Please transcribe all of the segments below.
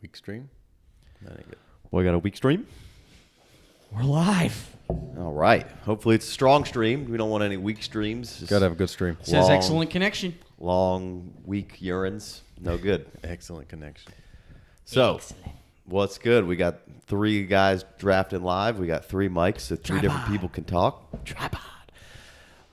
Weak stream? That ain't good. We got a weak stream? We're live. All right. Hopefully it's a strong stream. We don't want any weak streams. Got to have a good stream. Says excellent connection. Long, weak urines. No good. Excellent connection. So, what's good? We got 3 guys drafting live. We got 3 mics so 3 different people can talk. Tripod.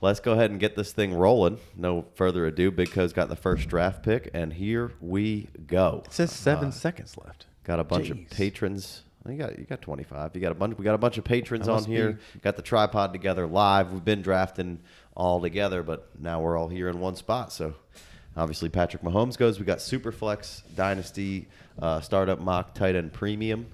Let's go ahead and get this thing rolling. No further ado. Big Co's got the first draft pick, and here we go. It says 7 seconds left. Got a bunch of patrons. You got 25. We got a bunch of patrons on here. Got the tripod together live. We've been drafting all together, but now we're all here in one spot. So obviously Patrick Mahomes goes. We got Superflex, Dynasty, Startup Mock, Tight End Premium.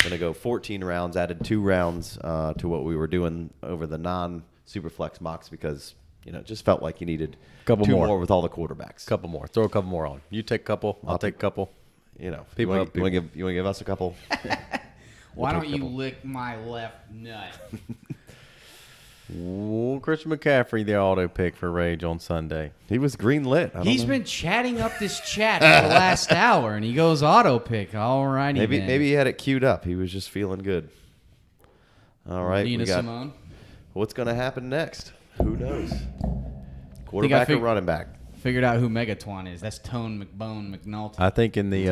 Gonna go 14 rounds. Added 2 rounds to what we were doing over the non-Superflex mocks because it just felt like you needed Couple 2 more. more with all the quarterbacks. Couple more. Throw a couple more on. You take a couple. I'll take a couple. You want to give us a couple? Why don't you lick my left nut? Ooh, Christian McCaffrey, the auto pick for Rage on Sunday. He was green lit. He's been chatting up this chat for the last hour, and he goes auto pick. All righty, Maybe he had it queued up. He was just feeling good. All right, Nina we got Simone. What's going to happen next? Who knows? Quarterback or running back? Figured out who Megatwan is. That's Tone McBone McNulty. I think in the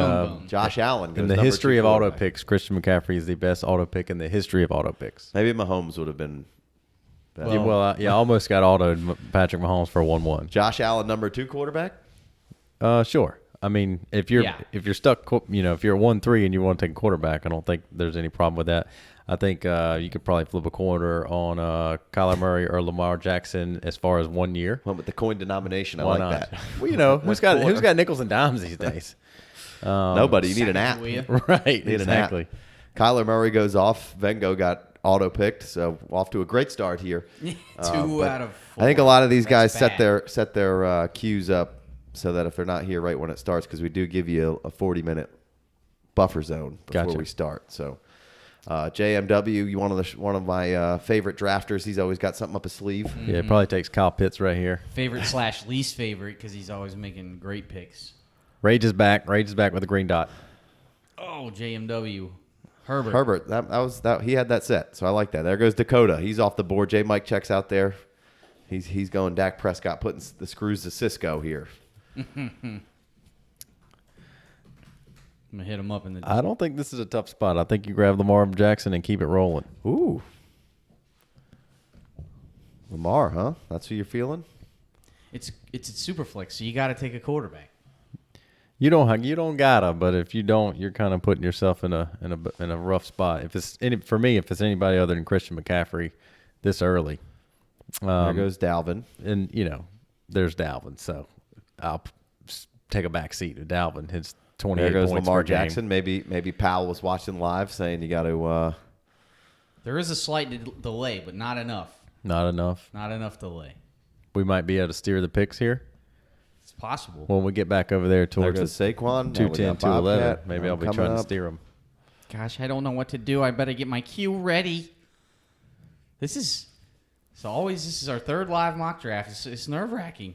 Josh Allen goes in the number history 2 of auto quarterback. picks, Christian McCaffrey is the best auto pick in the history of auto picks. Maybe Mahomes would have been better. I almost got autoed Patrick Mahomes for 1-1. Josh Allen number 2 quarterback? Sure. I mean, if you're stuck, if you're 1-3 and you want to take a quarterback, I don't think there's any problem with that. I think you could probably flip a quarter on Kyler Murray or Lamar Jackson as far as 1 year. Went with the coin denomination. I Why like not? that. Well, who's got nickels and dimes these days? Nobody. You need an app. Right, Need exactly. an app. Kyler Murray goes off. Vengo got auto picked, so off to a great start here. 2 out of 4. I think a lot of these guys That's set their queues up so that if they're not here right when it starts, because we do give you a 40-minute buffer zone before we start. So JMW, one of my favorite drafters. He's always got something up his sleeve. Yeah, it probably takes Kyle Pitts right here. Favorite / least favorite because he's always making great picks. Rage is back. Rage is back with a green dot. Oh, JMW. Herbert. Herbert, that was he had that set, so I like that. There goes Dakota. He's off the board. J. Mike checks out there. He's going Dak Prescott, putting the screws to Cisco here. I'm gonna hit him up in the. I don't think this is a tough spot. I think you grab Lamar Jackson and keep it rolling. Ooh, Lamar, huh? That's who you're feeling. It's a super flex, so you got to take a quarterback. You don't gotta, but if you don't, you're kind of putting yourself in a rough spot. If it's if it's anybody other than Christian McCaffrey, this early. There goes Dalvin, and there's Dalvin. So I'll take a back seat to Dalvin. His 28 there goes points Lamar per game. Jackson. Maybe Powell was watching live, saying you got to. There is a slight delay, but not enough. Not enough. Not enough delay. We might be able to steer the picks here. It's possible. When we get back over there There towards goes the Saquon. 210, 211, maybe I'll be trying to steer them. Gosh, I don't know what to do. I better get my queue ready. This is our 3rd live mock draft. It's nerve-wracking.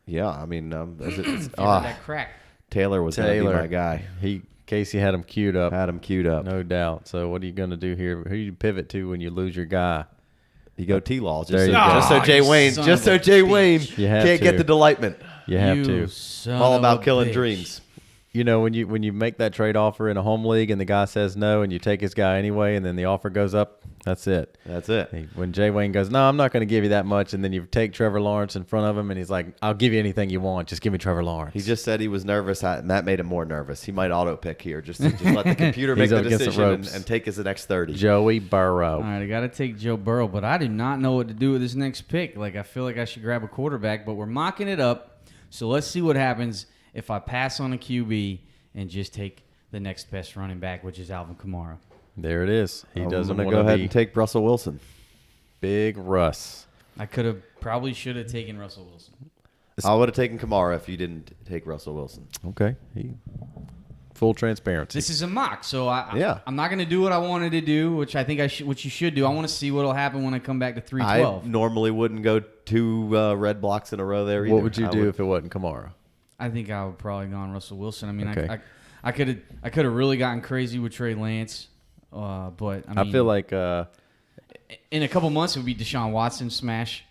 Yeah, I mean, That crack. Taylor was going to be my guy. Casey had him queued up. Had him queued up. No doubt. So what are you going to do here? Who do you pivot to when you lose your guy? You go T-Law. There you go. Just so Jay Wayne can't get the delightment. You have to. All about killing dreams. When you make that trade offer in a home league and the guy says no and you take his guy anyway and then the offer goes up, that's it. That's it. When Jay Wayne goes, no, I'm not going to give you that much, and then you take Trevor Lawrence in front of him and he's like, I'll give you anything you want. Just give me Trevor Lawrence. He just said he was nervous, and that made him more nervous. He might auto pick here. Just let the computer make the decision and take his next 30. Joey Burrow. All right, I got to take Joe Burrow, but I do not know what to do with this next pick. I feel like I should grab a quarterback, but we're mocking it up. So let's see what happens if I pass on a QB and just take the next best running back, which is Alvin Kamara. There it is. He doesn't want go to ahead be and take Russell Wilson. Big Russ. I probably should have taken Russell Wilson. I would have taken Kamara if you didn't take Russell Wilson. Okay. Full transparency. This is a mock, so I'm not going to do what I wanted to do, which I think what you should do. I want to see what will happen when I come back to 312. I normally wouldn't go 2 red blocks in a row there either. What would you do if it wasn't Kamara? I think I would probably gone Russell Wilson. I mean, Okay. I could have really gotten crazy with Trey Lance, but I mean, I feel like in a couple months it would be Deshaun Watson smash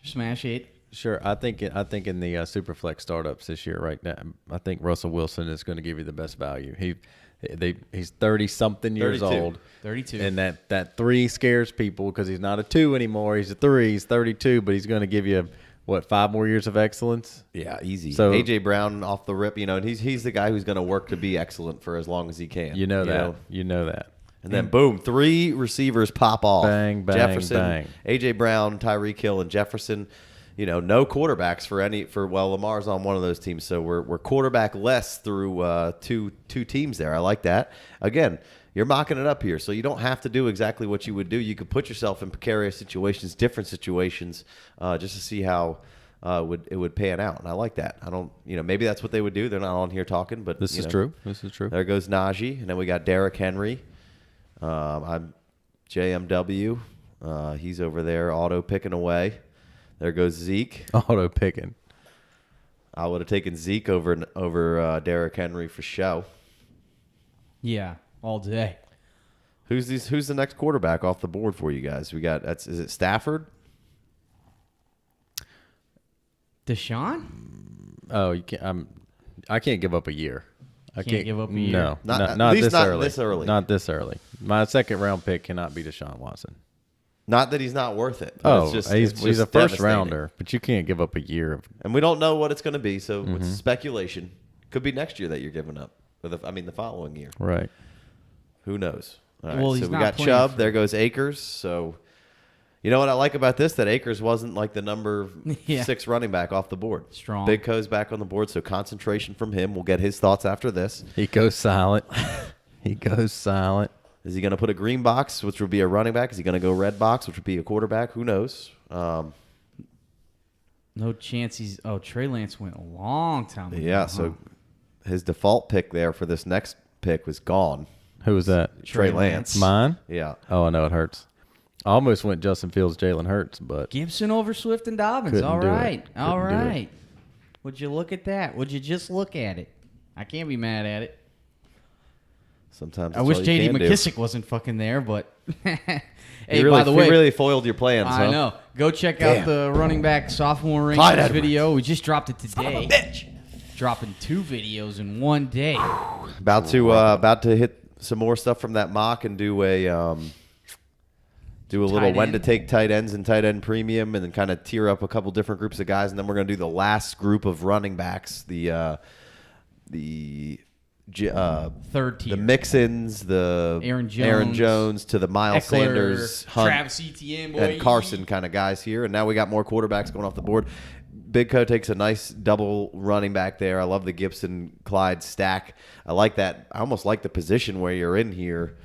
8. Sure, I think in the Superflex startups this year right now, I think Russell Wilson is going to give you the best value. He's 30-something years 32. old. 32. And that 3 scares people because he's not a 2 anymore. He's a 3. He's 32, but he's going to give you, 5 more years of excellence? Yeah, easy. So A.J. Brown off the rip, and he's the guy who's going to work to be excellent for as long as he can. You know that. And then, boom, 3 receivers pop off. Bang, bang, Jefferson, bang. A.J. Brown, Tyreek Hill, and Jefferson. No quarterbacks well, Lamar's on one of those teams, so we're quarterback less through two teams there. I like that. Again, you're mocking it up here, so you don't have to do exactly what you would do. You could put yourself in precarious situations, different situations, just to see how it would pan out. And I like that. I don't, maybe that's what they would do. They're not on here talking, but This is true. This is true. There goes Najee, and then we got Derrick Henry. I'm JMW. He's over there auto picking away. There goes Zeke. Auto picking. I would have taken Zeke over Derrick Henry for show. Yeah, all day. Who's the next quarterback off the board for you guys? Is it Stafford? Deshaun? Oh, you can't. I can't give up a year. I can't give up a year. No, Not not this early. early. Not this early. My second round pick cannot be Deshaun Watson. Not that he's not worth it. Oh, it's he's just a first devastating. rounder, but you can't give up a year of. And we don't know what it's going to be, so it's speculation. Could be next year that you're giving up. The following year. Right. Who knows? All right, Well, so he's we not got playing Chubb. for- There goes Akers. So, you know what I like about this? That Akers wasn't like the number Yeah. 6 running back off the board. Strong. Big Co's back on the board, so concentration from him. We'll get his thoughts after this. He goes silent. He goes silent. Is he going to put a green box, which would be a running back? Is he going to go red box, which would be a quarterback? Who knows? No chance he's... Oh, Trey Lance went a long time ago. Yeah, so his default pick there for this next pick was gone. Who was that? Trey Lance. Mine? Yeah. Oh, I know it hurts. I almost went Justin Fields, Jalen Hurts, but Gibson over Swift and Dobbins. Couldn't All do it. right. All Couldn't do it. right. Would you look at that? Would you just look at it? I can't be mad at it. Sometimes I wish that's all you J.D. can do. McKissick wasn't fucking there, but... Hey, He by the way... really foiled your plans, I huh? know. Go check out the running back sophomore Clyde rankings Edwards. video. We just dropped it today. Bitch. Dropping 2 videos in one day. About to hit some more stuff from that mock and do a little Tight when end. to take tight ends and tight end premium, and then kind of tier up a couple different groups of guys, and then we're going to do the last group of running backs, the Third tier. the Mixons, the Aaron Jones to the Miles Eckler, Sanders, Hunt, Travis Etienne, boy. and Carson kind of guys here. And now we got more quarterbacks going off the board. Big Co takes a nice double running back there. I love the Gibson Clyde stack. I like that. I almost like the position where you're in here.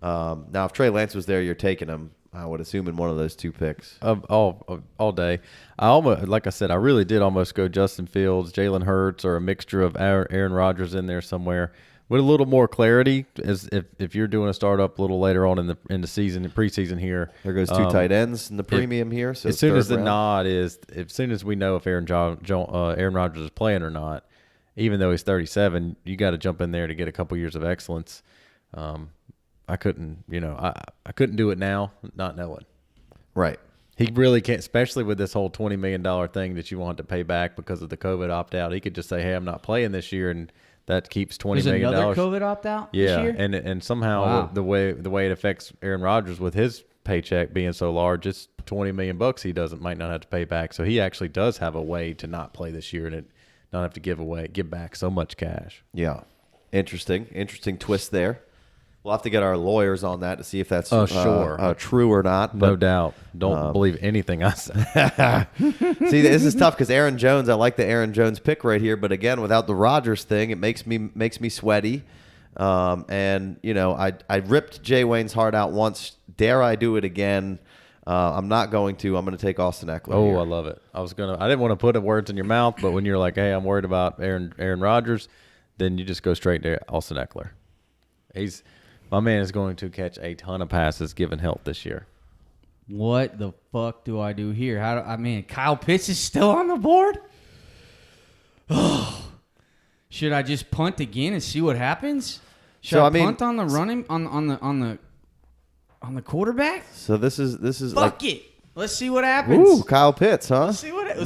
Now, if Trey Lance was there, you're taking him, I would assume, in one of those 2 picks. all day. I almost, like I said, I really did almost go Justin Fields, Jalen Hurts, or a mixture of Aaron Rodgers in there somewhere with a little more clarity. As if you're doing a startup a little later on in the season, preseason here. There goes 2 tight ends in the premium here. So as soon as the round. nod is, as soon as we know if Aaron Rodgers is playing or not, even though he's 37, you got to jump in there to get a couple years of excellence. I couldn't, I couldn't do it now, not knowing. Right. He really can't, especially with this whole $20 million thing that you want to pay back because of the COVID opt-out. He could just say, hey, I'm not playing this year, and that keeps $20 There's million. another COVID opt-out this Yeah, year? and somehow Wow. the way it affects Aaron Rodgers with his paycheck being so large, it's $20 million he might not have to pay back. So he actually does have a way to not play this year and not have to give back so much cash. Yeah. Interesting twist there. We'll have to get our lawyers on that to see if that's Sure. true or not. No But doubt. Don't believe anything I say. see, this is tough because Aaron Jones. I like the Aaron Jones pick right here, but again, without the Rodgers thing, it makes me sweaty. And I ripped Jay Wayne's heart out once. Dare I do it again? I'm not going to. I'm going to take Austin Eckler. Oh, here. I love it. I didn't want to put the words in your mouth, but when you're like, hey, I'm worried about Aaron Rodgers, then you just go straight to Austin Eckler. My man is going to catch a ton of passes given health this year. What the fuck do I do here? Kyle Pitts is still on the board? Oh. Should I just punt again and see what happens? Should I punt on the running on the quarterback? So this is Fuck it. Let's see what happens. Ooh, Kyle Pitts, huh? Let's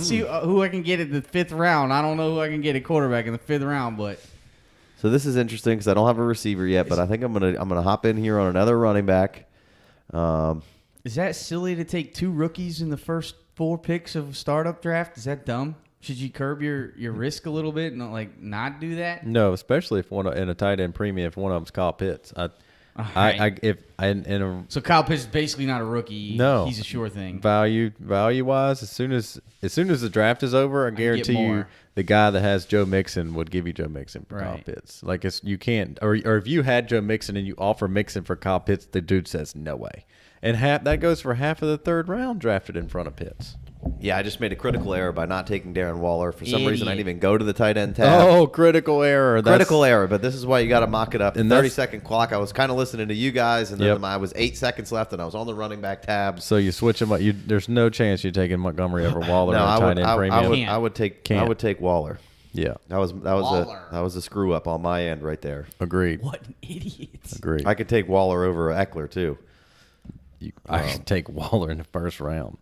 see who I can get at the 5th round. I don't know who I can get at quarterback in the 5th round, but so this is interesting because I don't have a receiver yet, but I think I'm gonna hop in here on another running back. Is that silly to take 2 rookies in the first 4 picks of a startup draft? Is that dumb? Should you curb your risk a little bit and not do that? No, especially if in a tight end premium, if one of them's Kyle Pitts. So Kyle Pitts is basically not a rookie. No, he's a sure thing. Value wise, as soon as the draft is over, I guarantee you the guy that has Joe Mixon would give you Joe Mixon for Kyle Pitts. Like you can't, or if you had Joe Mixon and you offer Mixon for Kyle Pitts, the dude says no way. And that goes for half of the 3rd round drafted in front of Pitts. Yeah, I just made a critical error by not taking Darren Waller. For some reason, I didn't even go to the tight end tab. Oh, critical error. Critical error, but this is why you got to mock it up. In 30-second clock, I was kind of listening to you guys, and then I was 8 seconds left, and I was on the running back tab. So you switch them up. There's no chance you're taking Montgomery over Waller. No, I would take Waller. Yeah, that was a screw up on my end right there. Agreed. What an idiot. Agreed. I could take Waller over Eckler too. I should take Waller in the 1st round.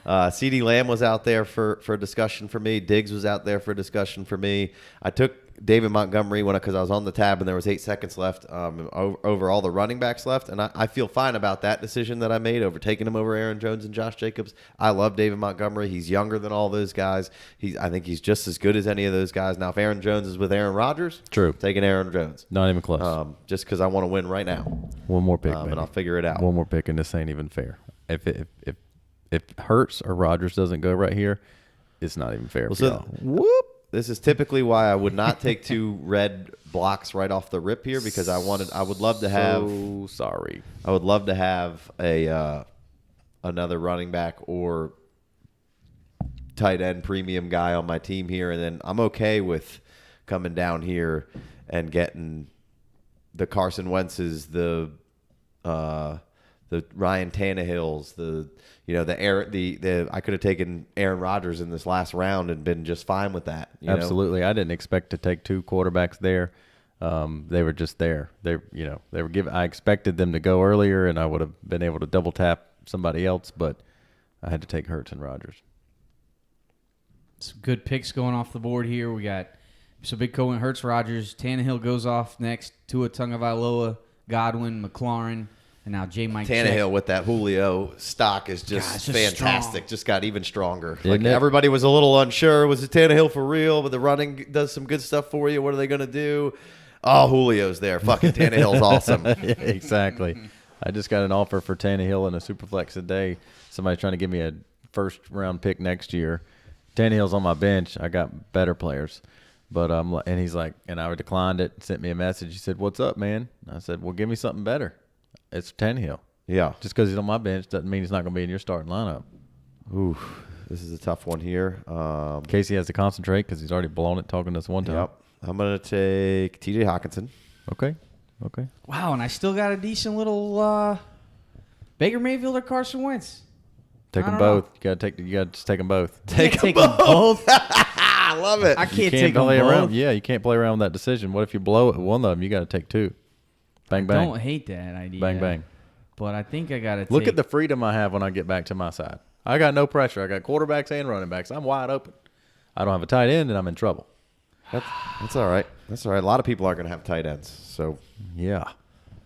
CeeDee Lamb was out there for discussion for me. Diggs was out there for discussion for me. I took David Montgomery because I was on the tab and there was 8 seconds left over all the running backs left. And I feel fine about that decision that I made over taking him over Aaron Jones and Josh Jacobs. I love David Montgomery. He's younger than all those guys. I think he's just as good as any of those guys. Now, if Aaron Jones is with Aaron Rodgers, true, taking Aaron Jones. Not even close. Just because I want to win right now. One more pick, and I'll figure it out. One more pick, and this ain't even fair. If Hurts or Rodgers doesn't go right here, it's not even fair. Whoop. This is typically why I would not take 2 red blocks right off the rip here because I would love to have. So sorry. I would love to have another running back or tight end premium guy on my team here, and then I'm okay with coming down here and getting the Carson Wentz's, the Ryan Tannehills, I could have taken Aaron Rodgers in this last round and been just fine with that. Absolutely. I didn't expect to take 2 quarterbacks there. They were just there. They were given. I expected them to go earlier, and I would have been able to double tap somebody else, but I had to take Hurts and Rodgers. Some good picks going off the board here. We got Big Cohen, Hurts, Rodgers. Tannehill goes off next. Tua Tagovailoa, Godwin, McLaurin. And now Mike Tannehill with that Julio stock is just fantastic. Just got even stronger. Everybody was a little unsure. Was it Tannehill for real? But the running does some good stuff for you. What are they going to do? Oh, Julio's there. Fucking Tannehill's awesome. Yeah, exactly. I just got an offer for Tannehill in a Superflex today. Somebody's trying to give me a 1st round pick next year. Tannehill's on my bench. I got better players. But and he's like, and I declined it, sent me a message. He said, "What's up, man?" I said, "Well, give me something better." It's Tannehill. Yeah. Just because he's on my bench doesn't mean he's not going to be in your starting lineup. Ooh, this is a tough one here. Casey has to concentrate because he's already blown it talking to us one time. Yep. I'm going to take T.J. Hawkinson. Okay. Wow, and I still got a decent little Baker Mayfield or Carson Wentz. Take them both. You got to just take them both. Take them both. I love it. I can't take them both. Around. Yeah, you can't play around with that decision. What if you blow it one of them? You got to take 2. Bang, bang. I don't hate that idea. Bang, bang. But I think I got to look at the freedom I have when I get back to my side. I got no pressure. I got quarterbacks and running backs. I'm wide open. I don't have a tight end, and I'm in trouble. That's all right. That's all right. A lot of people aren't going to have tight ends. So yeah.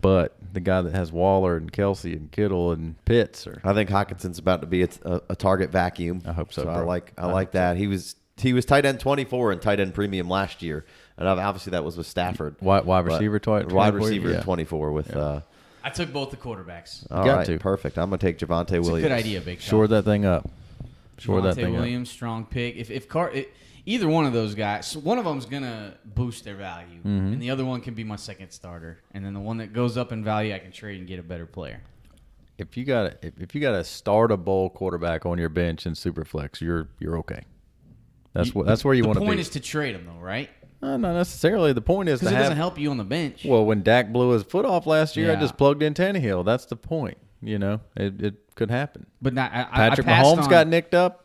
But the guy that has Waller and Kelsey and Kittle and Pitts. I think Hawkinson's about to be a target vacuum. I hope so, So bro. I like that. He was tight end 24 and tight end premium last year. And obviously that was with Stafford. Wide receiver 24? Wide receiver 24 with I took both the quarterbacks. All right, perfect. I'm going to take Javonte Williams. It's a good idea, Big Sean. Shore that thing up. Javonte Williams, strong pick. If either one of those guys, one of them's going to boost their value, and the other one can be my second starter. And then the one that goes up in value, I can trade and get a better player. If you got a startable quarterback on your bench in Superflex, you're okay. That's where you want to be. The point is to trade him, though, right? Not necessarily. The point is because it doesn't help you on the bench. Well, when Dak blew his foot off last year, I just plugged in Tannehill. That's the point. It could happen. But Patrick Mahomes got nicked up.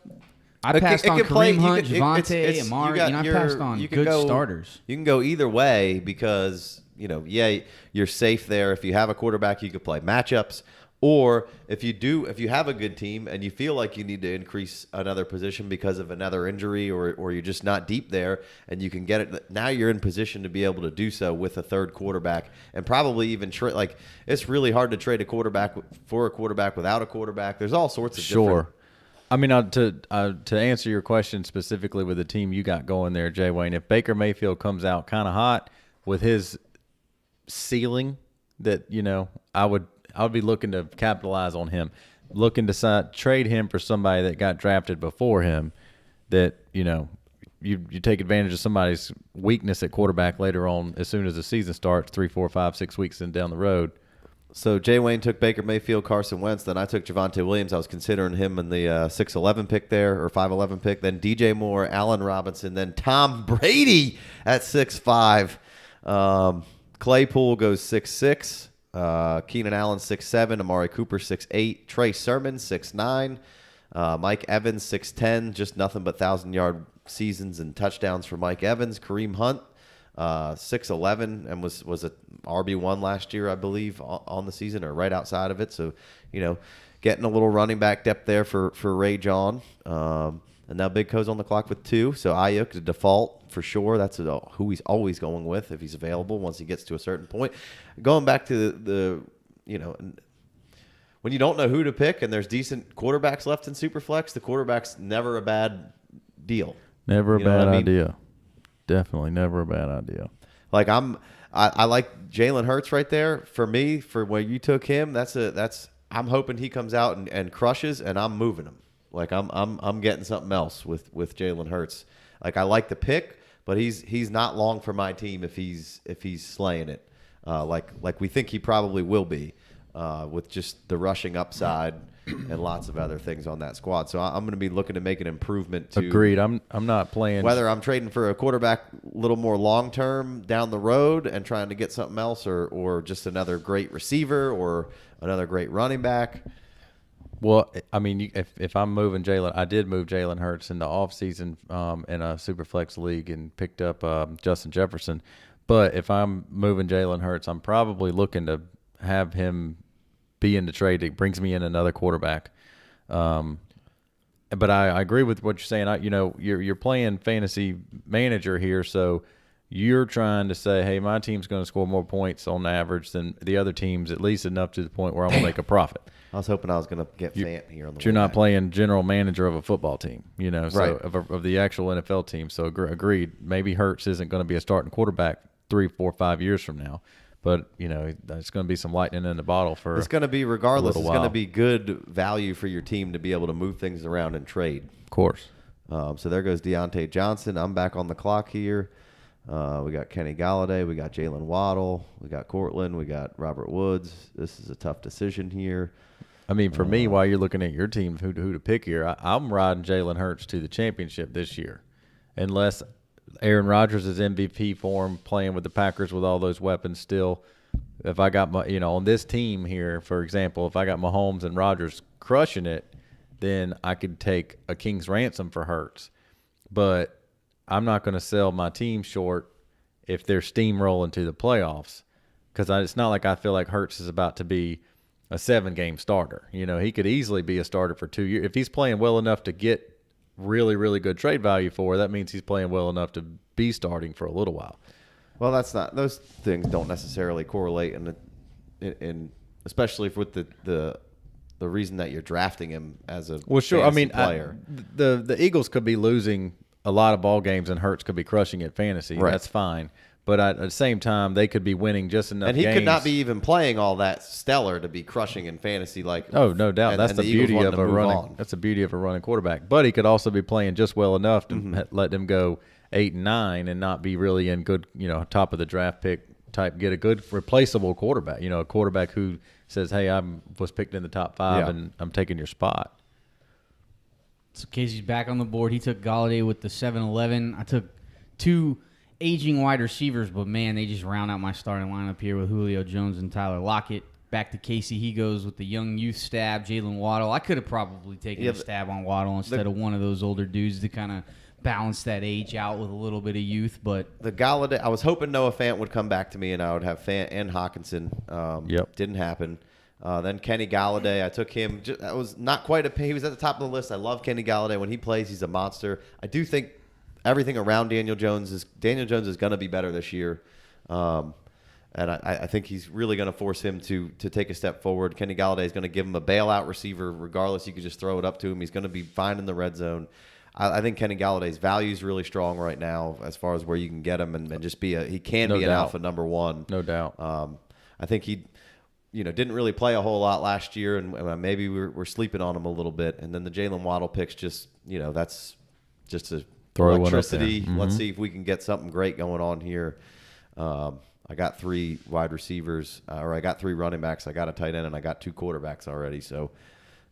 I passed on Kareem Hunt, Javonte, Amari, and I passed on good starters. You can go either way because, you're safe there. If you have a quarterback, you could play matchups. Or if you have a good team and you feel like you need to increase another position because of another injury or you're just not deep there and you can get it, now you're in position to be able to do so with a third quarterback and probably even it's really hard to trade a quarterback for a quarterback without a quarterback. There's all sorts of different. I mean, to answer your question specifically with the team you got going there, Jay Wayne, if Baker Mayfield comes out kind of hot with his ceiling that, I would be looking to capitalize on him, looking to trade him for somebody that got drafted before him that, you take advantage of somebody's weakness at quarterback later on as soon as the season starts, 3, 4, 5, 6 weeks and down the road. So Jay Wayne took Baker Mayfield, Carson Wentz. Then I took Javonte Williams. I was considering him in the 6'11 pick there or 5'11 pick. Then DJ Moore, Allen Robinson. Then Tom Brady at 6'5. Claypool goes 6'6. Keenan Allen 6'7. Amari Cooper 6'8. Trey Sermon 6'9. Mike Evans 6'10. Just nothing but 1,000-yard seasons and touchdowns for Mike Evans. Kareem Hunt 6'11 and was a RB1 last year, I believe, on the season or right outside of it. So, getting a little running back depth there for Ray John. And now Big Co's on the clock with 2. So Ayuk, the default for sure. That's who he's always going with if he's available once he gets to a certain point. Going back to the when you don't know who to pick and there's decent quarterbacks left in Superflex, the quarterback's never a bad deal. Never a bad idea. Definitely never a bad idea. Like I like Jalen Hurts right there. For me, for when you took him, I'm hoping he comes out and crushes, and I'm moving him. Like I'm getting something else with Jalen Hurts. Like I like the pick, but he's not long for my team if he's slaying it. Like we think he probably will be, with just the rushing upside and lots of other things on that squad. So I'm going to be looking to make an improvement. Agreed. I'm not playing. Whether I'm trading for a quarterback a little more long term down the road and trying to get something else, or just another great receiver or another great running back. Well, I mean, if I'm moving Jalen, I did move Jalen Hurts in the offseason in a Superflex league and picked up Justin Jefferson. But if I'm moving Jalen Hurts, I'm probably looking to have him be in the trade. It brings me in another quarterback. But I agree with what you're saying. You're playing fantasy manager here, so you're trying to say, hey, my team's going to score more points on average than the other teams, at least enough to the point where I'm going to make a profit. I was hoping I was going to get Fant here on the. But you're not playing general manager of a football team, so right. of the actual NFL team. So agreed. Maybe Hurts isn't going to be a starting quarterback 3, 4, 5 years from now. But, there's going to be some lightning in the bottle for it's going to be, regardless, it's while. going to be good value for your team to be able to move things around and trade. Of course. So there goes Deontay Johnson. I'm back on the clock here. We got Kenny Gallaudet. We got Jalen Waddle. We got Cortland. We got Robert Woods. This is a tough decision here. I mean, for me, while you're looking at your team, who to pick here, I'm riding Jalen Hurts to the championship this year. Unless Aaron Rodgers is MVP form, playing with the Packers with all those weapons still. If I got my, on this team here, for example, if I got Mahomes and Rodgers crushing it, then I could take a king's ransom for Hurts. But I'm not going to sell my team short if they're steamrolling to the playoffs, because it's not like I feel like Hurts is about to be a 7-game starter. He could easily be a starter for 2 years. If he's playing well enough to get really, really good trade value for, that means he's playing well enough to be starting for a little while. Well, those things don't necessarily correlate in especially with the reason that you're drafting him as a player. The Eagles could be losing a lot of ball games and Hurts could be crushing at fantasy. Right. That's fine. But at the same time, they could be winning just enough games. And he could not be even playing all that stellar to be crushing in fantasy. Oh, no doubt. That's the beauty of a running. That's the beauty of a running quarterback. But he could also be playing just well enough to let them go 8 and 9 and not be really in good, top of the draft pick type. Get a good replaceable quarterback. A quarterback who says, "Hey, I was picked in the top 5 and I'm taking your spot." So Casey's back on the board. He took Gallaudet with the 7-11. I took 2 aging wide receivers, but man, they just round out my starting lineup here with Julio Jones and Tyler Lockett. back to Casey. He goes with the young youth stab, Jalen Waddle. I could have probably taken a stab on Waddle instead of one of those older dudes to kind of balance that age out with a little bit of youth. But the Gallaudet, I was hoping Noah Fant would come back to me and I would have Fant and Hawkinson. Didn't happen. Then Kenny Gallaudet, I took him. I was not quite he was at the top of the list. I love Kenny Gallaudet. When he plays, he's a monster. I do think everything around Daniel Jones is going to be better this year. And I think he's really going to force him to take a step forward. Kenny Gallaudet is going to give him a bailout receiver. Regardless, you could just throw it up to him. He's going to be fine in the red zone. I think Kenny Galladay's value is really strong right now as far as where you can get him and just be he can be an alpha number one. No doubt. I think he didn't really play a whole lot last year, and maybe we're sleeping on him a little bit. And then the Jalen Waddle picks that's just a throw electricity. Let's see if we can get something great going on here. I got 3 wide receivers, or I got 3 running backs. I got a tight end, and I got 2 quarterbacks already. So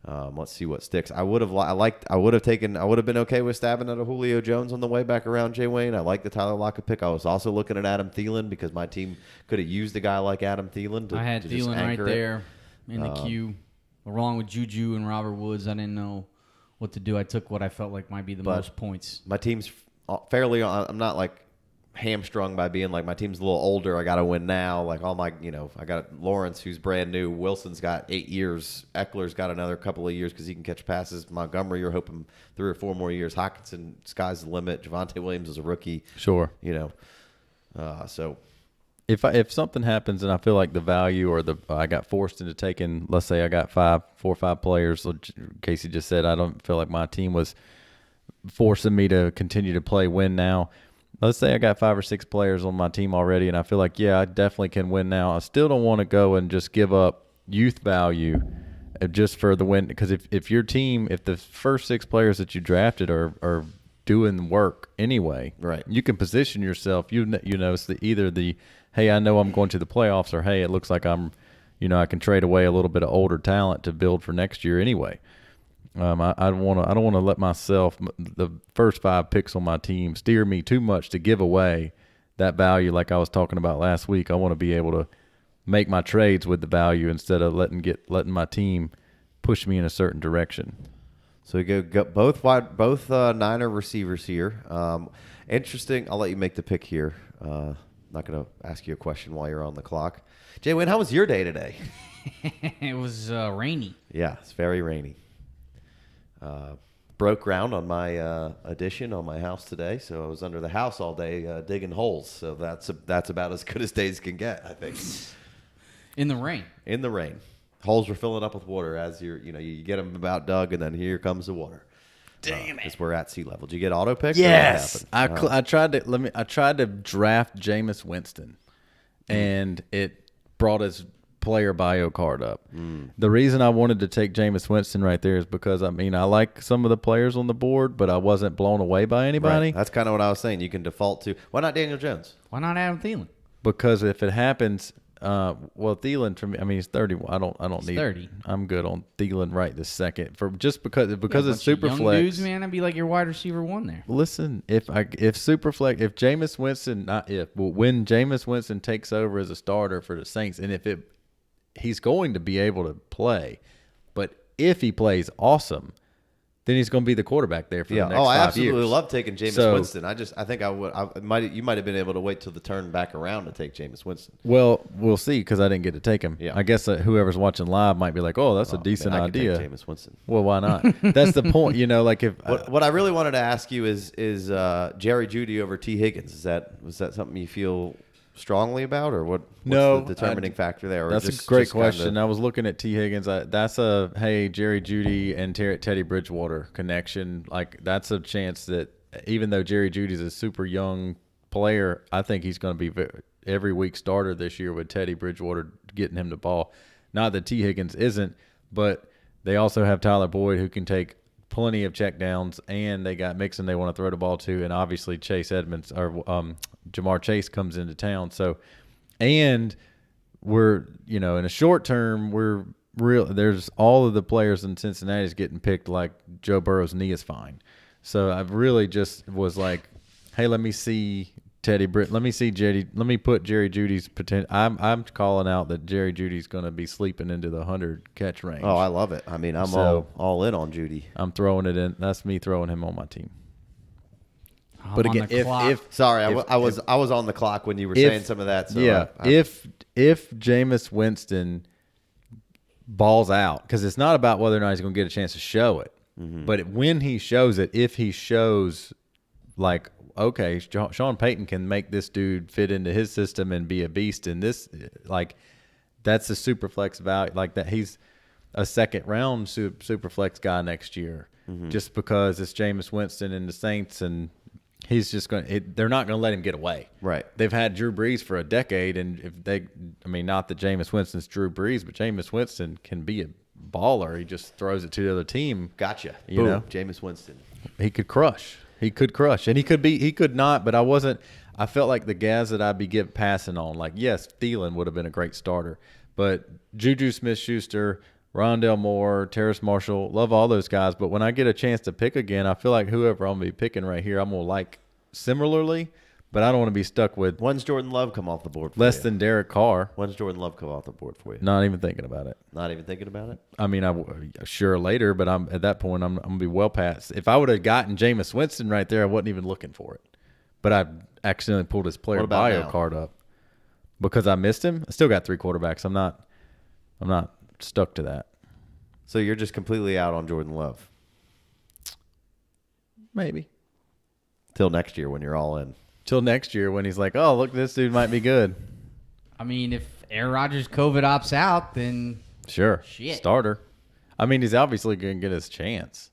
let's see what sticks. I would have been okay with stabbing at a Julio Jones on the way back around Jay Wayne. I like the Tyler Lockett pick. I was also looking at Adam Thielen because my team could have used a guy like Adam Thielen. I had Thielen right there in the queue, along with Juju and Robert Woods. I didn't know what to do. I took what I felt like might be the most points. My team's fairly. I'm not like hamstrung by being like my team's a little older. I got to win now. Like all my, I got Lawrence who's brand new. Wilson's got 8 years. Eckler's got another couple of years because he can catch passes. Montgomery, you're hoping 3 or 4 more years. Hockenson, sky's the limit. Javonte Williams is a rookie. Sure. So if something happens and I feel like the value or I got forced into taking, let's say I got 4 or 5 players. Casey just said I don't feel like my team was forcing me to continue to win now. Let's say I got 5 or 6 players on my team already, and I feel like, I definitely can win now. I still don't want to go and just give up youth value just for the win. Because if your team, if the first 6 players that you drafted are doing work anyway, right, you can position yourself. It's either hey, I know I'm going to the playoffs, or hey, it looks like I can trade away a little bit of older talent to build for next year anyway. I don't want to let the first 5 picks on my team steer me too much to give away that value like I was talking about last week. I want to be able to make my trades with the value instead of letting my team push me in a certain direction. So we go both Niner receivers here. Interesting. I'll let you make the pick here. I'm not going to ask you a question while you're on the clock. Jay Wynn, how was your day today? It was rainy. Yeah, it's very rainy. Broke ground on my addition on my house today, so I was under the house all day digging holes. So that's about as good as days can get, I think. In the rain. In the rain, holes were filling up with water as you get them about dug, and then here comes the water. Damn it! Because we're at sea level. Did you get auto pick? Yes, I tried to draft Jameis Winston, and it brought his player bio card up. The reason I wanted to take Jameis Winston right there is because I like some of the players on the board, but I wasn't blown away by anybody. Right. That's kind of what I was saying. You can default to why not Daniel Jones? Why not Adam Thielen? Because if it happens, Thielen for me, he's 30. I don't need 30. I'm good on Thielen right this second because it's super young flex. Dudes, man, I'd be like your wide receiver 1 there. Listen, when Jameis Winston takes over as a starter for the Saints, and he's going to be able to play, but if he plays awesome, then he's going to be the quarterback there for the next 5 years. I absolutely love taking Jameis Winston. I think I would. You might have been able to wait till the turn back around to take Jameis Winston. Well, we'll see because I didn't get to take him. Yeah. I guess whoever's watching live might be like, "Oh, that's a decent idea." Take Jameis Winston. Well, why not? That's the point. Like if what I really wanted to ask you is Jerry Jeudy over T Higgins. Was that something you feel strongly about, or what's the determining factor there? Or that's a great question. I was looking at T Higgins. That's Jerry Jeudy and Teddy Bridgewater connection. Like that's a chance that even though Jerry Judy's a super young player, I think he's going to be every week starter this year with Teddy Bridgewater getting him the ball. Not that T Higgins isn't, but they also have Tyler Boyd who can take plenty of checkdowns, and they got Mixon they want to throw the ball to, and obviously Chase Edmonds or Jamar Chase comes into town. So, and we're in a short term there's all of the players in Cincinnati is getting picked like Joe Burrow's knee is fine. So I really just was like, hey, let me see Teddy Britt. Let me see Jerry. Let me put Jerry Judy's potential. I'm calling out that Jerry Judy's going to be sleeping into the 100 catch range. Oh, I love it. I mean, I'm all in on Judy. I'm throwing it in. That's me throwing him on my team. But again, if sorry, I was on the clock when you were saying some of that. So yeah, if Jameis Winston balls out, because it's not about whether or not he's going to get a chance to show it, but when he shows it, if he shows like, okay, Sean Payton can make this dude fit into his system and be a beast in this, like that's a super flex value, like that he's a second round super flex guy next year, just because it's Jameis Winston and the Saints, and he's just they're not going to let him get away. Right. They've had Drew Brees for a decade, and not that Jameis Winston's Drew Brees, but Jameis Winston can be a baller. He just throws it to the other team. Gotcha. You know, Jameis Winston. He could crush. He could he could not, but I felt like the guys that I'd be passing on, like, yes, Thielen would have been a great starter, but Juju Smith-Schuster, Rondale Moore, Terrace Marshall, love all those guys, but when I get a chance to pick again, I feel like whoever I'm going to be picking right here, I'm going to like similarly, but I don't want to be stuck with. When's Jordan Love come off the board for less you? than Derek Carr. When's Jordan Love come off the board for you? Not even thinking about it. Not even thinking about it? I mean, sure later, but at that point, I'm going to be well past. If I would have gotten Jameis Winston right there, I wasn't even looking for it. But I accidentally pulled his player bio card up because I missed him. I still got 3 quarterbacks. I'm not stuck to that. So you're just completely out on Jordan Love? Maybe. Till next year when you're all in. Till next year when he's like, oh, look, this dude might be good. I mean, if Aaron Rodgers COVID opts out, then sure, shit. Starter. I mean, he's obviously going to get his chance.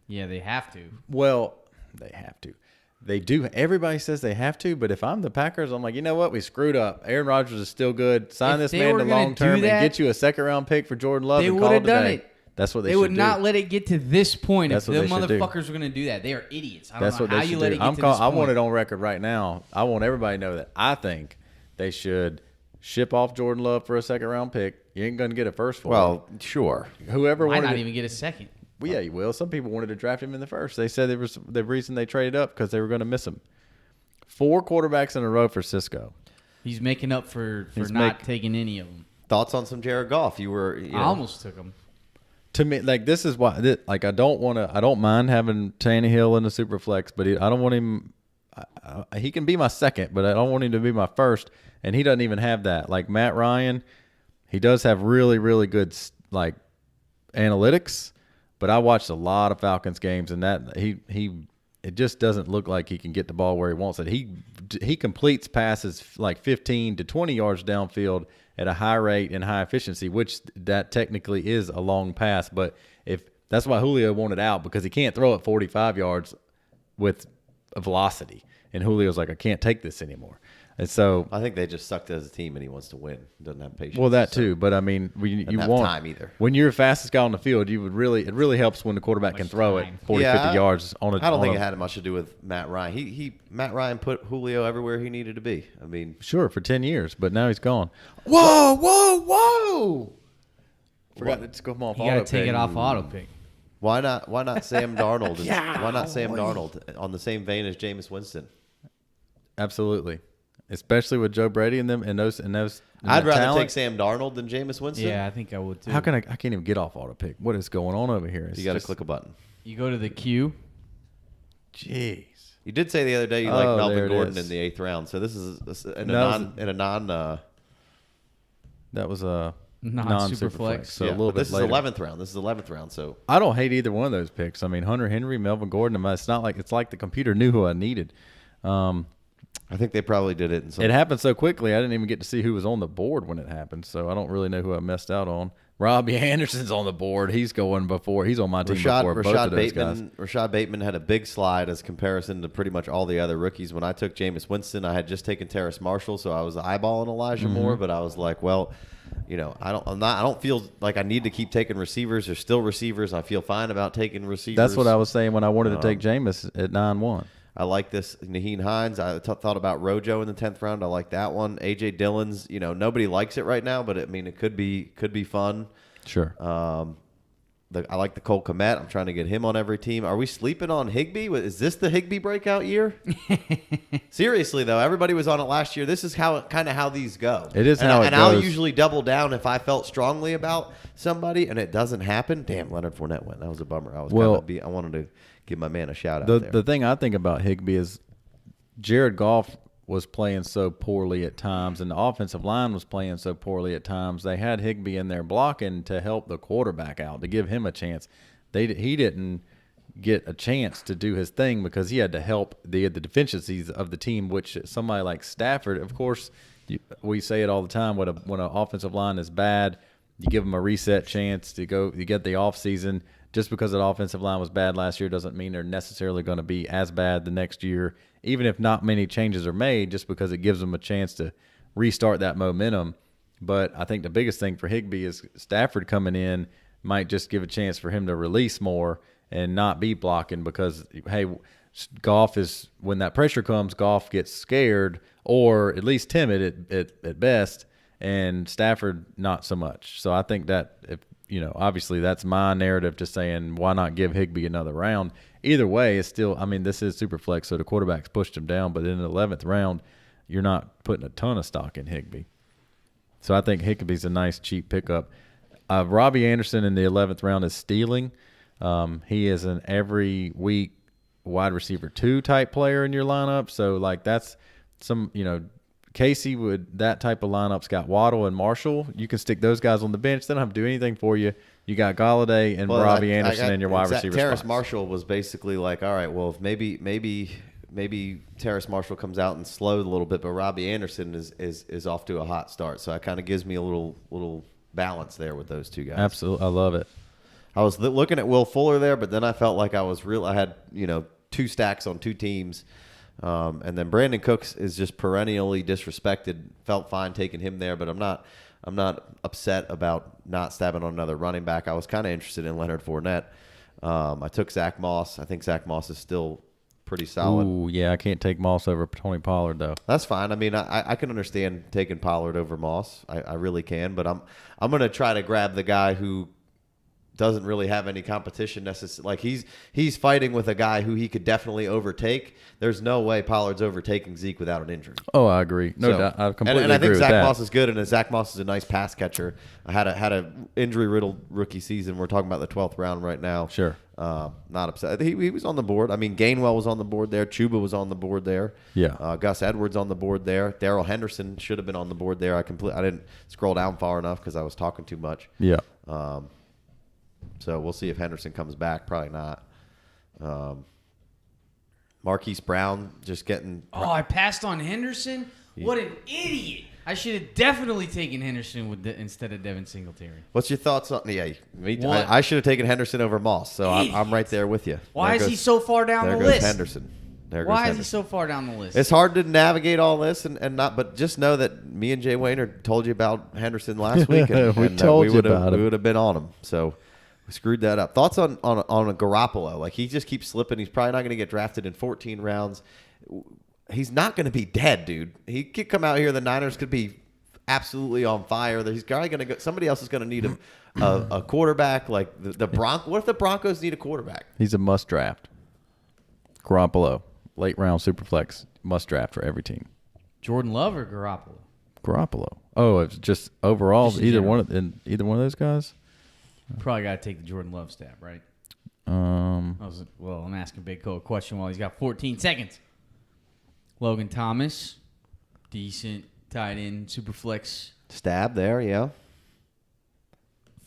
Yeah, they have to. Well, they have to. They do. Everybody says they have to, but if I'm the Packers, I'm like, you know what? We screwed up. Aaron Rodgers is still good. Sign this man to long term and get you a second-round pick for Jordan Love. They would have done it. That's what they should do. They would not let it get to this point if the motherfuckers were going to do that. They are idiots. I don't know how you let it get to this point. I want it on record right now. I want everybody to know that I think they should ship off Jordan Love for a second-round pick. You ain't going to get a first for him. Well, sure. Whoever might not even get a second. Well, yeah, you will. Some people wanted to draft him in the first. They said there was the reason they traded up because they were going to miss him. 4 quarterbacks in a row for Cisco. He's making up for not taking any of them. Thoughts on some Jared Goff? I almost took him. To me, like, this is why, like, I don't mind having Tannehill in the super flex, but I don't want him. He can be my second, but I don't want him to be my first, and he doesn't even have that. Like Matt Ryan, he does have really, really good like analytics, but I watched a lot of Falcons games, and that it just doesn't look like he can get the ball where he wants it. He completes passes like 15 to 20 yards downfield at a high rate and high efficiency, which that technically is a long pass. But if that's why Julio wanted out, because he can't throw it 45 yards with a velocity. And Julio's like, I can't take this anymore. And so I think they just sucked as a team, and he wants to win. Doesn't have patience. Well, that too. But I mean, you want time either. When you're the fastest guy on the field, it really helps when the quarterback can throw it 40, 50 yards on a. I don't think it had much to do with Matt Ryan. Matt Ryan put Julio everywhere he needed to be. I mean, sure, for 10 years, but now he's gone. Whoa! Forgot to come off. You got to take it off auto pick. Why not Sam Darnold? Why not Sam Darnold on the same vein as Jameis Winston? Absolutely. Especially with Joe Brady and them and those. I'd rather take Sam Darnold than Jameis Winston. Yeah, I think I would too. How can I can't even get off auto pick. What is going on over here? You got to click a button. You go to the queue. Jeez. You did say the other day you like Melvin Gordon in the 8th round. So this is in a non. That was a non-super flex. So a little bit this later. is 11th round. This is 11th round. So I don't hate either one of those picks. I mean, Hunter Henry, Melvin Gordon. It's not like it's like the computer knew who I needed. I think they probably did it. It happened so quickly, I didn't even get to see who was on the board when it happened. So I don't really know who I messed out on. Robbie Anderson's on the board. He's going before. He's on my team before both of those guys. Rashad Bateman had a big slide as comparison to pretty much all the other rookies. When I took Jameis Winston, I had just taken Terrace Marshall, so I was eyeballing Elijah Moore. But I was like, well, I don't feel like I need to keep taking receivers. There's still receivers. I feel fine about taking receivers. That's what I was saying when I wanted to take Jameis at 9-1. I like this Naheem Hines. I thought about Rojo in the 10th round. I like that one. A.J. Dillon's, nobody likes it right now, but it could be fun. Sure. I like the Cole Kmet. I'm trying to get him on every team. Are we sleeping on Higbee? Is this the Higbee breakout year? Seriously though, everybody was on it last year. This is how these go. It is how it goes. And I'll usually double down if I felt strongly about somebody and it doesn't happen. Damn, Leonard Fournette went. That was a bummer. I wanted to give my man a shout out there. The thing I think about Higbee is Jared Goff was playing so poorly at times, and the offensive line was playing so poorly at times. They had Higbee in there blocking to help the quarterback out, to give him a chance. He didn't get a chance to do his thing because he had to help the deficiencies of the team, which somebody like Stafford, of course, we say it all the time, when an offensive line is bad, you give them a reset chance to go. You get the offseason. Just because the offensive line was bad last year doesn't mean they're necessarily going to be as bad the next year, even if not many changes are made, just because it gives them a chance to restart that momentum. But I think the biggest thing for Higbee is Stafford coming in might just give a chance for him to release more and not be blocking because, hey, Goff is, when that pressure comes, Goff gets scared or at least timid at best, and Stafford not so much. So I think that if, obviously that's my narrative, just saying why not give Higbee another round. Either way, it's still, this is super flex, so the quarterback's pushed him down, but in the 11th round, you're not putting a ton of stock in Higbee. So I think Higbee's a nice, cheap pickup. Robbie Anderson in the 11th round is stealing. He is an every week wide receiver 2 type player in your lineup, so that's some, Casey would, that type of lineup's got Waddle and Marshall. You can stick those guys on the bench. They don't have to do anything for you. You got Gallaudet and Robbie Anderson in your wide receiver Terrace spots. Marshall was basically like, all right, well, if maybe Terrace Marshall comes out and slowed a little bit, but Robbie Anderson is off to a hot start. So it kind of gives me a little balance there with those two guys. Absolutely, I love it. I was looking at Will Fuller there, but then I felt like I had 2 stacks on 2 teams. And then Brandon Cooks is just perennially disrespected. Felt fine taking him there, but I'm not upset about not stabbing on another running back. I was kind of interested in Leonard Fournette. I took Zack Moss. I think Zack Moss is still pretty solid. Ooh, yeah, I can't take Moss over Tony Pollard though. That's fine. I can understand taking Pollard over Moss. I really can, but I'm going to try to grab the guy who doesn't really have any competition necessarily. Like he's fighting with a guy who he could definitely overtake. There's no way Pollard's overtaking Zeke without an injury. Oh, I agree. No doubt. I completely agree with that. And I think Zack Moss is good, and Zack Moss is a nice pass catcher. I had a injury-riddled rookie season. We're talking about the 12th round right now. Sure. Not upset. He was on the board. Gainwell was on the board there. Chuba was on the board there. Yeah. Gus Edwards on the board there. Darrell Henderson should have been on the board there. I didn't scroll down far enough because I was talking too much. Yeah. So we'll see if Henderson comes back. Probably not. Marquise Brown just getting. Oh, I passed on Henderson? Yeah. What an idiot. I should have definitely taken Henderson instead of Devin Singletary. What's your thoughts on? Yeah, I should have taken Henderson over Moss, so I'm right there with you. Why is he so far down the list? There goes Henderson. Why is he so far down the list? It's hard to navigate all this and not, but just know that me and Jay Wayner told you about Henderson last week, and we would have been on him. So we screwed that up. Thoughts on a Garoppolo? Like, he just keeps slipping. He's probably not going to get drafted in 14 rounds. He's not going to be dead, dude. He could come out here. The Niners could be absolutely on fire. He's probably going to go. Somebody else is going to need a quarterback. Like the Broncos. What if the Broncos need a quarterback? He's a must draft. Garoppolo, late round super flex, must draft for every team. Jordan Love or Garoppolo? Garoppolo. Oh, it's just overall either one of those guys. Probably got to take the Jordan Love stab, right? I'm asking Big Cole a question while he's got 14 seconds. Logan Thomas, decent tight end, super flex. Stab there, yeah.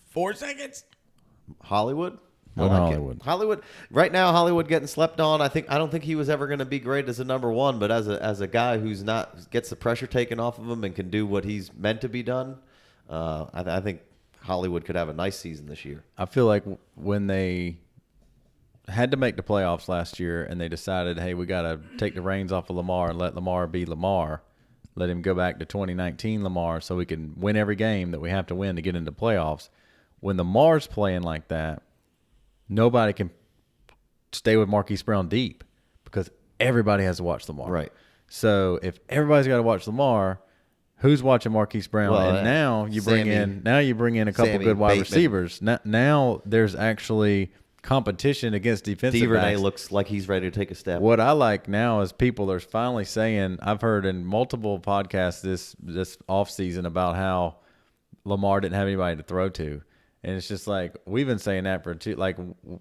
4 seconds. Hollywood. Hollywood. Right now, Hollywood getting slept on. I don't think he was ever going to be great as a number one, but as a guy who's not gets the pressure taken off of him and can do what he's meant to be done, I think Hollywood could have a nice season this year. I feel like when they had to make the playoffs last year and they decided, hey, we got to take the reins off of Lamar and let Lamar be Lamar, let him go back to 2019 Lamar so we can win every game that we have to win to get into playoffs. When Lamar's playing like that, nobody can stay with Marquise Brown deep because everybody has to watch Lamar. Right. So if everybody's got to watch Lamar, Who's watching Marquise Brown? Well, and now you bring in a couple Sammy good wide Bateman. receivers. Now there's actually competition against defensive DuVernay backs. looks like he's ready to take a step. What I like now is people are finally saying, I've heard in multiple podcasts this offseason about how Lamar didn't have anybody to throw to. And it's just like, we've been saying that for like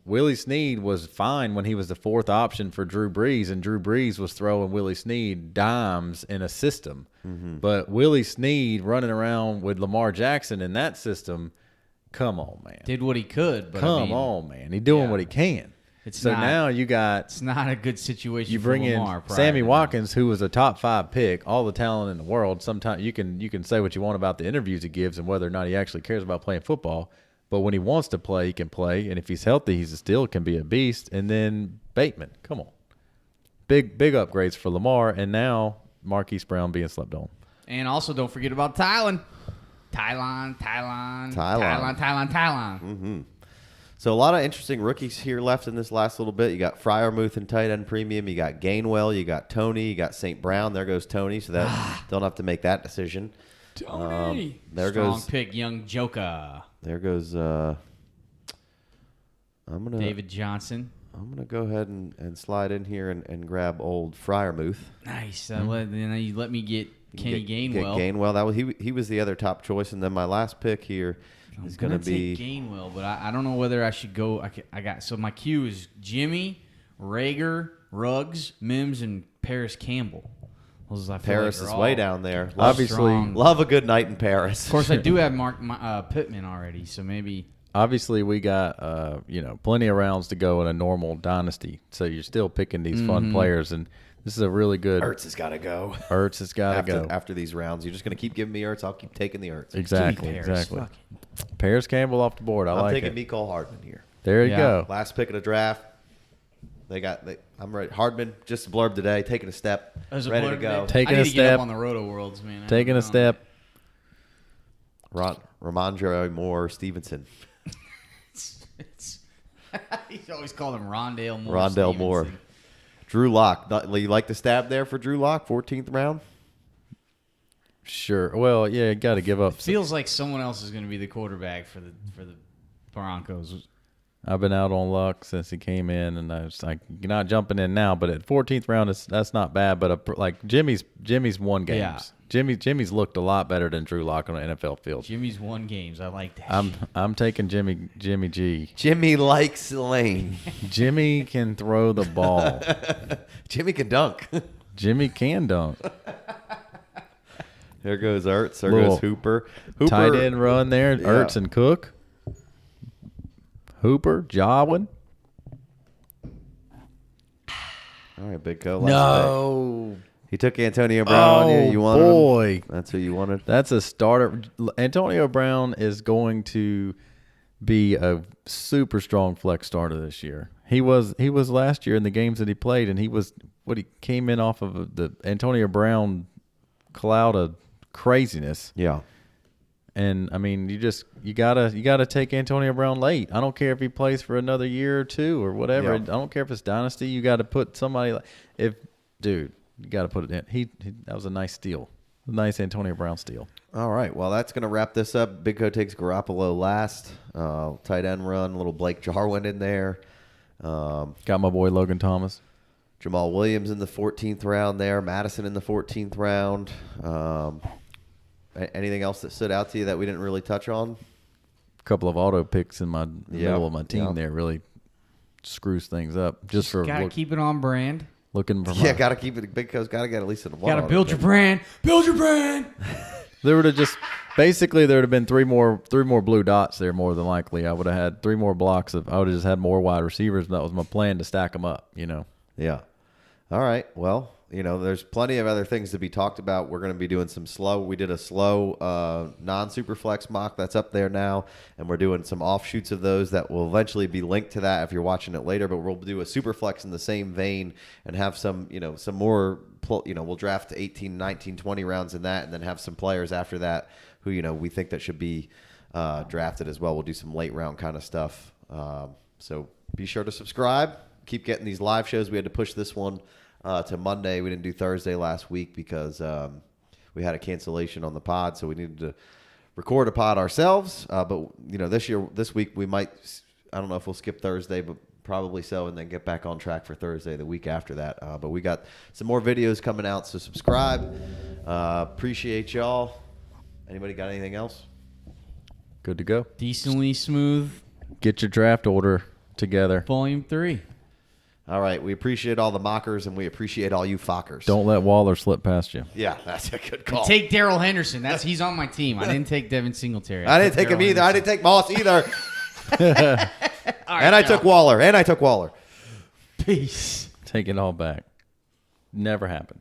Willie Snead was fine when he was the fourth option for Drew Brees, and Drew Brees was throwing Willie Snead dimes in a system. Mm-hmm. But Willie Snead running around with Lamar Jackson in that system, come on, man. Did what he could, but Come on, man. He's doing what he can. Now you got. It's not a good situation. You bring for Lamar in Sammy Watkins, who was a top 5 pick, all the talent in the world. Sometimes you can say what you want about the interviews he gives and whether or not he actually cares about playing football. But when he wants to play, he can play, and if he's healthy, he still can be a beast. And then Bateman, come on, big upgrades for Lamar, and now Marquise Brown being slept on. And also, don't forget about Tylan. Mm-hmm. So a lot of interesting rookies here left in this last little bit. You got Freiermuth in tight end premium. You got Gainwell. You got Tony. You got St. Brown. There goes Tony. So that don't have to make that decision. Tony. There Strong goes pick, young Joker. There goes. David Johnson. I'm gonna go ahead and slide in here and grab old Freiermuth. Nice. You let me get Kenny Gainwell. Gainwell. That was he was the other top choice, and then my last pick here is gonna be Gainwell, but I don't know whether I should go. So my queue is Jimmy, Rager, Ruggs, Mims, and Paris Campbell. Paris is way down there. Obviously, love a good night in Paris. Of course, I do have Pittman already, so maybe. Obviously, we got plenty of rounds to go in a normal dynasty, so you're still picking these fun players, and this is a really good. Ertz has got to go. Ertz has got to go after these rounds. You're just going to keep giving me Ertz. I'll keep taking the Ertz. Exactly. Paris Campbell off the board. I'm taking Mecole Hardman here. There you go. Last pick of the draft. I'm ready. Hardman just blurb today, taking a step, ready to go. Taking a step. Get up on the Roto Worlds, man. Taking a step. Ramondre Moore Stevenson. You always call him Rondale Moore. Rondale Moore. Drew Lock. You like the stab there for Drew Lock, 14th round? Sure. Well, yeah, you got to give up. It feels like someone else is going to be the quarterback for the Broncos. I've been out on Luck since he came in, and I was like, you're not jumping in now, but at 14th round, that's not bad. But like Jimmy's won games. Yeah. Jimmy's looked a lot better than Drew Lock on an NFL field. Jimmy's won games. I like that. I'm taking Jimmy G. Jimmy likes lane. Jimmy can throw the ball. Jimmy can dunk. Jimmy can dunk. There goes Ertz. There goes Hooper. Tight end run there. Yeah. Ertz and Cook. Hooper, Jawin. All right, Big Co. No. He took Antonio Brown. Oh, you wanted boy. Him? That's who you wanted? That's a starter. Antonio Brown is going to be a super strong flex starter this year. He was last year in the games that he played, and he came in off of the Antonio Brown cloud of craziness. Yeah. And I mean, you gotta take Antonio Brown late. I don't care if he plays for another year or two or whatever. Yeah. I don't care if it's dynasty. You got to put somebody you got to put it in. That was a nice steal, a nice Antonio Brown steal. All right, well that's gonna wrap this up. Big Co takes Garoppolo last. Tight end run, little Blake Jarwin in there. Got my boy Logan Thomas. Jamal Williams in the 14th round there. Madison in the 14th round. Anything else that stood out to you that we didn't really touch on? A couple of auto picks in my middle of my team there really screws things up. Just for gotta keep it on brand. Looking for gotta keep it. Big Co's gotta get at least in one. Gotta build your brand. Build your brand. There would have been three more blue dots there more than likely. I would have had 3 more blocks I would have just had more wide receivers. That was my plan to stack them up. Yeah. All right. Well. There's plenty of other things to be talked about. We're going to be doing we did a slow non-Superflex mock that's up there now, and we're doing some offshoots of those that will eventually be linked to that if you're watching it later, but we'll do a Superflex in the same vein and have some more, we'll draft 18, 19, 20 rounds in that and then have some players after that who, we think that should be drafted as well. We'll do some late round kind of stuff. So be sure to subscribe. Keep getting these live shows. We had to push this one to Monday. We didn't do Thursday last week because we had a cancellation on the pod, so we needed to record a pod ourselves. But this week we might. I don't know if we'll skip Thursday, but probably so, and then get back on track for Thursday the week after that. But we got some more videos coming out, so subscribe. Appreciate y'all. Anybody got anything else? Good to go. Decently smooth. Get your draft order together. Volume 3. All right. We appreciate all the mockers, and we appreciate all you fockers. Don't let Waller slip past you. Yeah, that's a good call. And take Darrell Henderson. He's on my team. I didn't take Devin Singletary. I didn't take him either. I didn't take Moss either. Right, and I took Waller. Peace. Take it all back. Never happened.